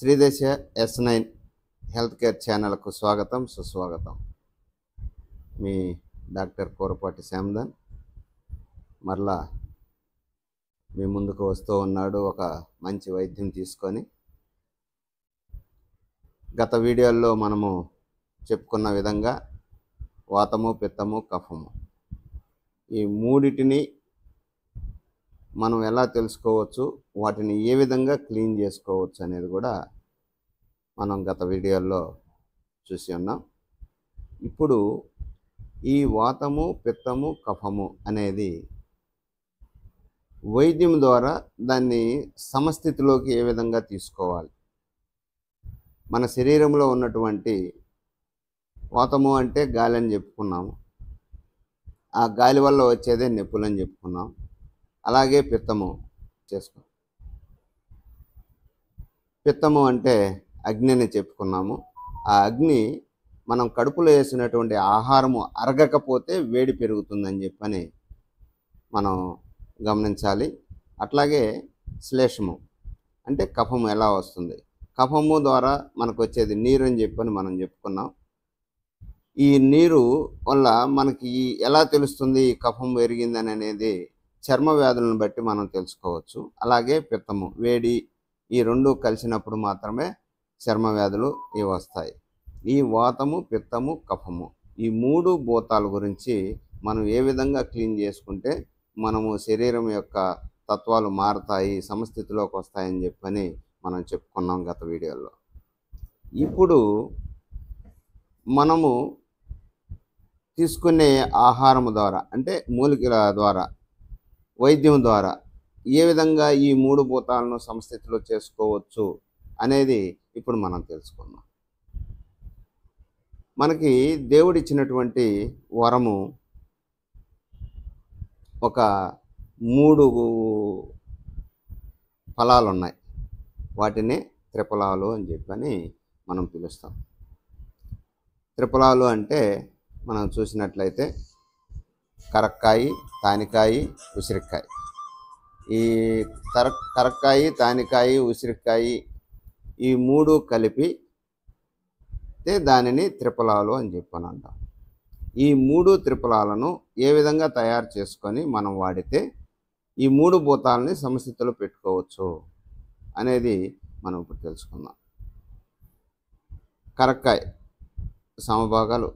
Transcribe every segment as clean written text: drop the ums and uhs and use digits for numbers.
శ్రీదేశ S9 health care ఛానల్కు స్వాగతం సుస్వాగతం. మీ డాక్టర్ కోరపాటి శ్యామ్ధన్ మరలా మీ ముందుకు వస్తూ ఉన్నాడు ఒక మంచి వైద్యం తీసుకొని. గత వీడియోల్లో మనము చెప్పుకున్న విధంగా వాతము, పిత్తము, కఫము ఈ మూడిటిని మనం ఎలా తెలుసుకోవచ్చు, వాటిని ఏ విధంగా క్లీన్ చేసుకోవచ్చు అనేది కూడా మనం గత వీడియోల్లో చూసి ఉన్నాం. ఇప్పుడు ఈ వాతము, పిత్తము, కఫము అనేది వైద్యం ద్వారా దాన్ని సమస్థితిలోకి ఏ విధంగా తీసుకోవాలి. మన శరీరంలో ఉన్నటువంటి వాతము అంటే గాలి అని చెప్పుకున్నాము, ఆ గాలి వల్ల వచ్చేదే నొప్పులు అని చెప్పుకున్నాం. అలాగే పిత్తము చేసుకో, పిత్తము అంటే అగ్ని అని చెప్పుకున్నాము. ఆ అగ్ని మనం కడుపులో వేసినటువంటి ఆహారము అరగకపోతే వేడి పెరుగుతుందని చెప్పని మనం గమనించాలి. అట్లాగే శ్లేషము అంటే కఫము ఎలా వస్తుంది, కఫము ద్వారా మనకు వచ్చేది నీరు అని చెప్పని మనం చెప్పుకున్నాం. ఈ నీరు వల్ల మనకి ఎలా తెలుస్తుంది ఈ కఫం పెరిగిందని అనేది చర్మ వ్యాధులను బట్టి మనం తెలుసుకోవచ్చు. అలాగే పిత్తము, వేడి, ఈ రెండు కలిసినప్పుడు మాత్రమే చర్మ వ్యాధులు ఇవి వస్తాయి. ఈ వాతము, పిత్తము, కఫము ఈ మూడు భూతాల గురించి మనం ఏ విధంగా క్లీన్ చేసుకుంటే మనము శరీరం యొక్క తత్వాలు మారతాయి, సమస్థితిలోకి వస్తాయని చెప్పని మనం చెప్పుకున్నాం గత వీడియోలో. ఇప్పుడు మనము తీసుకునే ఆహారం ద్వారా అంటే మూలికల ద్వారా, వైద్యం ద్వారా ఏ విధంగా ఈ మూడు భూతాలను సమస్థితిలో చేసుకోవచ్చు అనేది ఇప్పుడు మనం తెలుసుకుందాం. మనకి దేవుడిచ్చినటువంటి వరము ఒక 3 ఫలాలు ఉన్నాయి. వాటిని త్రిఫలాలు అని చెప్పని మనం పిలుస్తాం. త్రిఫలాలు అంటే మనం చూసినట్లయితే కరక్కాయి, తానికాయి, ఉసిరికాయ. ఈ కరక్కాయి, తానికాయి, ఉసిరికాయి ఈ మూడు కలిపి దానిని త్రిఫలాలు అని చెప్పని అంటాం. ఈ మూడు త్రిఫలాలను ఏ విధంగా తయారు చేసుకొని మనం వాడితే ఈ మూడు భూతాలని సమస్థితిలో పెట్టుకోవచ్చు అనేది మనం ఇప్పుడు తెలుసుకుందాం. కరక్కాయ సమభాగాలు,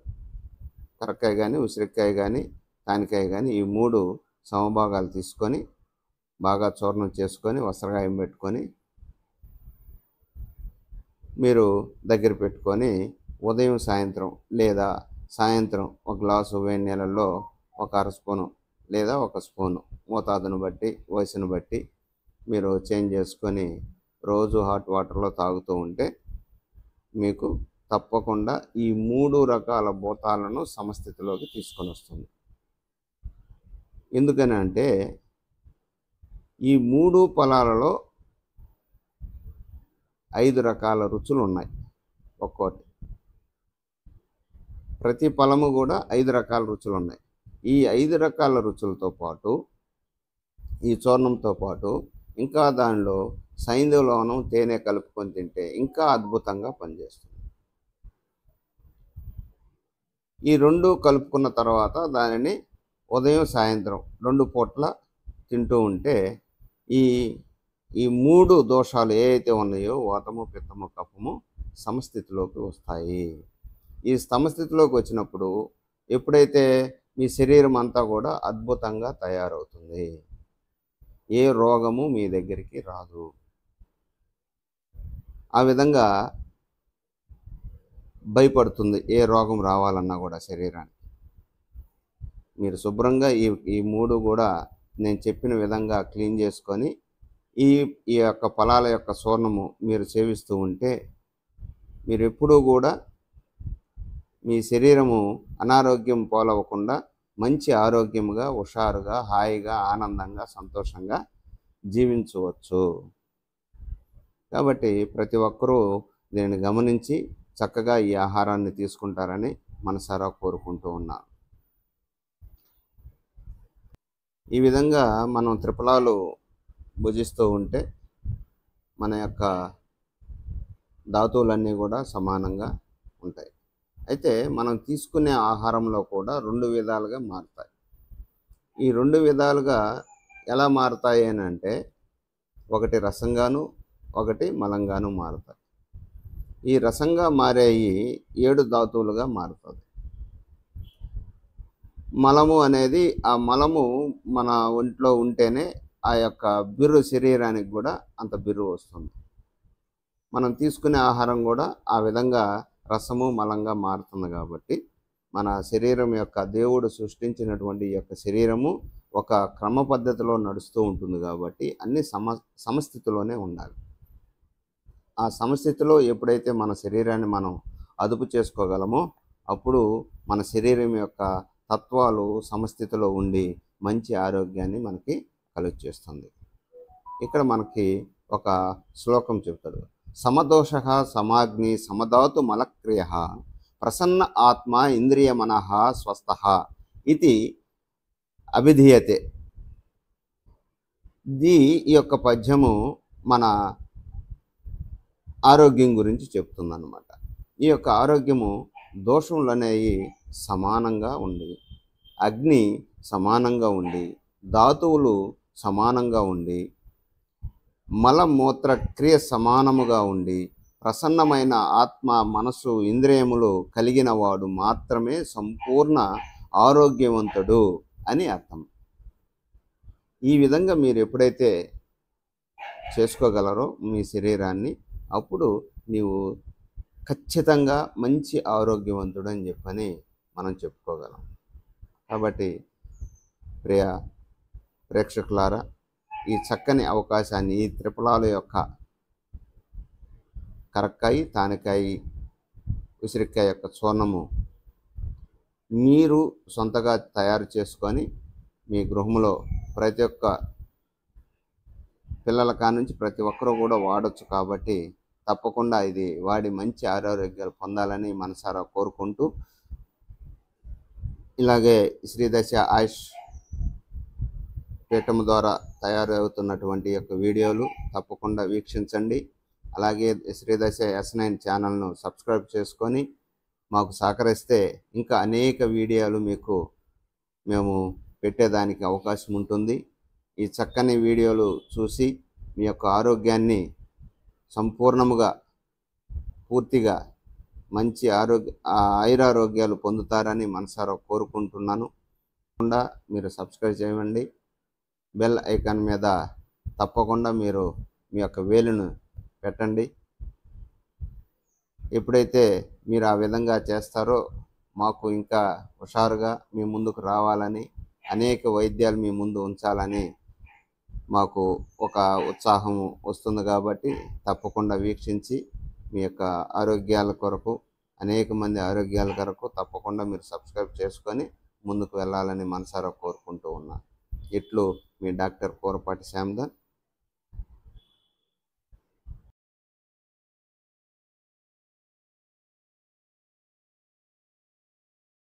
కరక్కాయ కానీ, ఉసిరికాయ కానీ, తానికాయ కానీ ఈ మూడు సమభాగాలు తీసుకొని బాగా చూర్ణం చేసుకొని వస్త్రగాయం పెట్టుకొని మీరు దగ్గర పెట్టుకొని ఉదయం సాయంత్రం లేదా సాయంత్రం ఒక గ్లాసు వేడి నీళ్ళల్లో ఒక అర స్పూను లేదా ఒక స్పూను మోతాదును బట్టి, వయసును బట్టి మీరు చేంజ్ చేసుకొని రోజు హాట్ వాటర్లో తాగుతూ ఉంటే మీకు తప్పకుండా ఈ 3 రకాల భూతాలను సమస్థితిలోకి తీసుకొని వస్తుంది. ఎందుకని అంటే ఈ 3 ఫలాలలో 5 రకాల రుచులు ఉన్నాయి. ఒక్కోటి ప్రతి ఫలము కూడా 5 రకాల రుచులు ఉన్నాయి. ఈ 5 రకాల రుచులతో పాటు ఈ చూర్ణంతో పాటు ఇంకా దానిలో సైంధవ తేనె కలుపుకొని తింటే ఇంకా అద్భుతంగా పనిచేస్తుంది. ఈ 2 కలుపుకున్న తర్వాత దానిని ఉదయం సాయంత్రం 2 పూట్ల తింటూ ఉంటే ఈ 3 దోషాలు ఏవైతే ఉన్నాయో వాతము, పిత్తము, కఫము సమస్థితిలోకి వస్తాయి. ఈ సమస్థితిలోకి వచ్చినప్పుడు ఎప్పుడైతే మీ శరీరం అంతా కూడా అద్భుతంగా తయారవుతుంది, ఏ రోగము మీ దగ్గరికి రాదు. ఆ విధంగా భయపడుతుంది ఏ రోగం రావాలన్నా కూడా శరీరానికి. మీరు శుభ్రంగా ఈ 3 కూడా నేను చెప్పిన విధంగా క్లీన్ చేసుకొని ఈ యొక్క ఫలాల యొక్క చూర్ణము మీరు సేవిస్తూ ఉంటే మీరు ఎప్పుడూ కూడా మీ శరీరము అనారోగ్యం పాలవకుండా మంచి ఆరోగ్యముగా, హుషారుగా, హాయిగా, ఆనందంగా, సంతోషంగా జీవించవచ్చు. కాబట్టి ప్రతి ఒక్కరూ దీనిని గమనించి చక్కగా ఈ ఆహారాన్ని తీసుకుంటారని మనసారా కోరుకుంటూ ఉన్నాను. ఈ విధంగా మనం త్రిఫలాలు భుజిస్తూ ఉంటే మన యొక్క ధాతువులన్నీ కూడా సమానంగా ఉంటాయి. అయితే మనం తీసుకునే ఆహారంలో కూడా 2 విధాలుగా మారుతాయి. ఈ 2 విధాలుగా ఎలా మారుతాయి అనంటే, ఒకటి రసంగాను, ఒకటి మలంగాను మారుతాయి. ఈ రసంగా మారేయి 7 ధాతువులుగా మారుతుంది. మలము అనేది, ఆ మలము మన ఒంట్లో ఉంటేనే ఆ యొక్క బిర్రు శరీరానికి కూడా అంత బిర్రు వస్తుంది. మనం తీసుకునే ఆహారం కూడా ఆ విధంగా రసము, మలంగా మారుతుంది కాబట్టి, మన శరీరం యొక్క దేవుడు సృష్టించినటువంటి ఈ యొక్క శరీరము ఒక క్రమ పద్ధతిలో నడుస్తూ ఉంటుంది కాబట్టి అన్ని సమస్థితిలోనే ఉండాలి. ఆ సమస్థితిలో ఎప్పుడైతే మన శరీరాన్ని మనం అదుపు చేసుకోగలమో, అప్పుడు మన శరీరం యొక్క తత్వాలు సమస్థితిలో ఉండి మంచి ఆరోగ్యాన్ని మనకి కలుగచేస్తుంది. ఇక్కడ మనకి ఒక శ్లోకం చెప్తాడు. సమదోషః సమాగ్ని సమధాతు మలక్రియః ప్రసన్న ఆత్మ ఇంద్రియ మనః స్వస్థః ఇది అభిధీయతే. ఈ యొక్క పద్యము మన ఆరోగ్యం గురించి చెప్తుందన్నమాట. ఈ యొక్క ఆరోగ్యము దోషములు అనేవి సమానంగా ఉండి, అగ్ని సమానంగా ఉండి, ధాతువులు సమానంగా ఉండి, మలమూత్ర క్రియ సమానముగా ఉండి, ప్రసన్నమైన ఆత్మ, మనసు, ఇంద్రియములు కలిగిన వాడు మాత్రమే సంపూర్ణ ఆరోగ్యవంతుడు అని అర్థం. ఈ విధంగా మీరు ఎప్పుడైతే చేసుకోగలరో మీ శరీరాన్ని, అప్పుడు నీవు ఖచ్చితంగా మంచి ఆరోగ్యవంతుడు అని చెప్పని మనం చెప్పుకోగలం. కాబట్టి ప్రియ ప్రేక్షకులారా, ఈ చక్కని అవకాశాన్ని, ఈ త్రిఫలాల యొక్క కరక్కాయి, తానికాయి, ఉసిరికాయ యొక్క చూర్ణము మీరు సొంతగా తయారు చేసుకొని మీ గృహంలో ప్రతి ఒక్క పిల్లల కానుంచి ప్రతి ఒక్కరూ కూడా వాడచ్చు. కాబట్టి తప్పకుండా ఇది వాడి మంచి ఆరోగ్యాలు పొందాలని మనసారా కోరుకుంటూ, ఇలాగే శ్రీదశ ఆయుష్ పీఠం ద్వారా తయారవుతున్నటువంటి యొక్క వీడియోలు తప్పకుండా వీక్షించండి. అలాగే శ్రీదశ S9 ఛానల్ను సబ్స్క్రైబ్ చేసుకొని మాకు సహకరిస్తే ఇంకా అనేక వీడియోలు మీకు మేము పెట్టేదానికి అవకాశం ఉంటుంది. ఈ చక్కని వీడియోలు చూసి మీ యొక్క ఆరోగ్యాన్ని సంపూర్ణముగా, పూర్తిగా మంచి ఆయురారోగ్యాలు పొందుతారని మనసారా కోరుకుంటున్నాను. తప్పకుండా మీరు సబ్స్క్రైబ్ చేయండి. బెల్ ఐకాన్ మీద తప్పకుండా మీరు మీ యొక్క వేలును పెట్టండి. ఎప్పుడైతే మీరు ఆ విధంగా చేస్తారో మాకు ఇంకా హుషారుగా మీ ముందుకు రావాలని, అనేక వైద్యాలు మీ ముందు ఉంచాలని మాకు ఒక ఉత్సాహం వస్తుంది. కాబట్టి తప్పకుండా వీక్షించి మీ యొక్క ఆరోగ్యాల కొరకు, అనేక మంది ఆరోగ్యాల కొరకు తప్పకుండా మీరు సబ్స్క్రైబ్ చేసుకొని ముందుకు వెళ్ళాలని మనసారా కోరుకుంటూ ఉన్నాను. ఇట్లు మీ డాక్టర్ కూరపాటి శ్యామ్ధన్.